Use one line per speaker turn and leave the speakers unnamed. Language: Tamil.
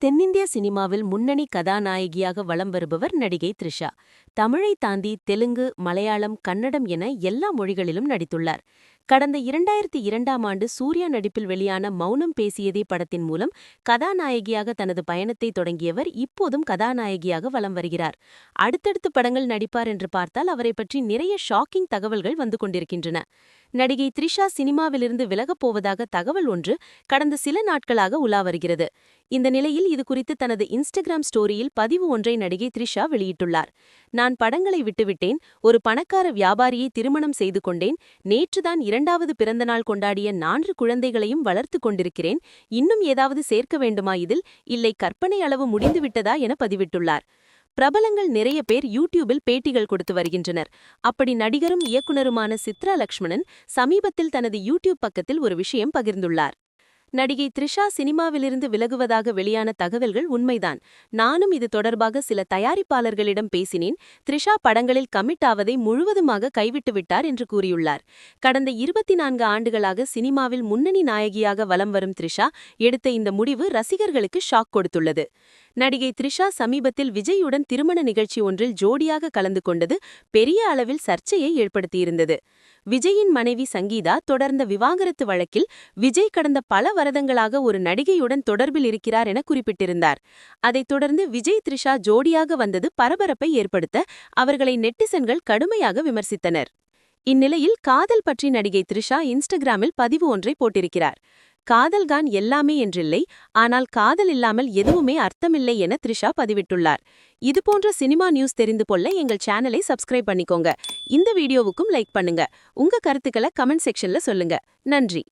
தென்னிந்திய சினிமாவில் முன்னணி கதாநாயகியாக வலம் வருபவர் நடிகை த்ரிஷா. தமிழை தாண்டி தெலுங்கு, மலையாளம், கன்னடம் என எல்லா மொழிகளிலும் நடித்துள்ளார். கடந்த 2002ஆம் ஆண்டு சூர்யா நடிப்பில் வெளியான மௌனம் பேசியதே படத்தின் மூலம் கதாநாயகியாக தனது பயணத்தை தொடங்கியவர் இப்போதும் கதாநாயகியாக வலம் வருகிறார். அடுத்தடுத்து படங்கள் நடிப்பார் என்று பார்த்தால் அவரை பற்றி நிறைய ஷாக்கிங் தகவல்கள் வந்து கொண்டிருக்கின்றன. நடிகை த்ரிஷா சினிமாவிலிருந்து விலகப் போவதாக தகவல் ஒன்று கடந்த சில நாட்களாக உலா வருகிறது. இந்த நிலையில் இதுகுறித்து தனது இன்ஸ்டாகிராம் ஸ்டோரியில் பதிவு ஒன்றை நடிகை த்ரிஷா வெளியிட்டுள்ளார். நான் படங்களை விட்டுவிட்டேன், ஒரு பணக்கார வியாபாரியை திருமணம் செய்து கொண்டேன், நேற்றுதான் 2வது பிறந்தநாள் கொண்டாடிய 4 குழந்தைகளையும் வளர்த்து கொண்டிருக்கிறேன், இன்னும் ஏதாவது சேர்க்க வேண்டுமா இதில், இல்லை கற்பனை அளவு முடிந்துவிட்டதா என பதிவிட்டுள்ளார். பிரபலங்கள் நிறைய பேர் யூடியூபில் பேட்டிகள் கொடுத்து வருகின்றனர். அப்படி நடிகரும் இயக்குனருமான சித்ரா லக்ஷ்மணன் சமீபத்தில் தனது யூடியூப் பக்கத்தில் ஒரு விஷயம் பகிர்ந்துள்ளார். நடிகை த்ரிஷா சினிமாவிலிருந்து விலகுவதாக வெளியான தகவல்கள் உண்மைதான். நானும் இது தொடர்பாக சில தயாரிப்பாளர்களிடம் பேசினேன். த்ரிஷா படங்களில் கமிட் ஆவதை முழுவதுமாக கைவிட்டுவிட்டார் என்று கூறியுள்ளார். கடந்த 24 ஆண்டுகளாக சினிமாவில் முன்னணி நாயகியாக வலம் வரும் த்ரிஷா எடுத்த இந்த முடிவு ரசிகர்களுக்கு ஷாக் கொடுத்துள்ளது. நடிகை த்ரிஷா சமீபத்தில் விஜயுடன் திருமண நிகழ்ச்சி ஒன்றில் ஜோடியாக கலந்து கொண்டது பெரிய அளவில் சர்ச்சையை ஏற்படுத்தியிருந்தது. விஜயின் மனைவி சங்கீதா தொடர்ந்த விவாகரத்து வழக்கில் விஜய் கடந்த பல வருடங்களாக ஒரு நடிகையுடன் தொடர்பில் இருக்கிறார் என குறிப்பிட்டிருந்தார். அதைத் தொடர்ந்து விஜய் த்ரிஷா ஜோடியாக வந்தது பரபரப்பை ஏற்படுத்த அவர்களை நெட்டிசன்கள் கடுமையாக விமர்சித்தனர். இந்நிலையில் காதல் பற்றி நடிகை த்ரிஷா இன்ஸ்டாகிராமில் பதிவு ஒன்றை போட்டிருக்கிறார். காதல்கான் எல்லாமே என்றில்லை, ஆனால் காதல் இல்லாமல் எதுவுமே அர்த்தமில்லை என த்ரிஷா பதிவிட்டுள்ளார். இதுபோன்ற சினிமா நியூஸ் தெரிந்து கொள்ள எங்கள் சேனலை சப்ஸ்கிரைப் பண்ணிக்கோங்க. இந்த வீடியோவுக்கும் லைக் பண்ணுங்க. உங்க கருத்துக்களை கமெண்ட் செக்ஷன்ல சொல்லுங்க. நன்றி.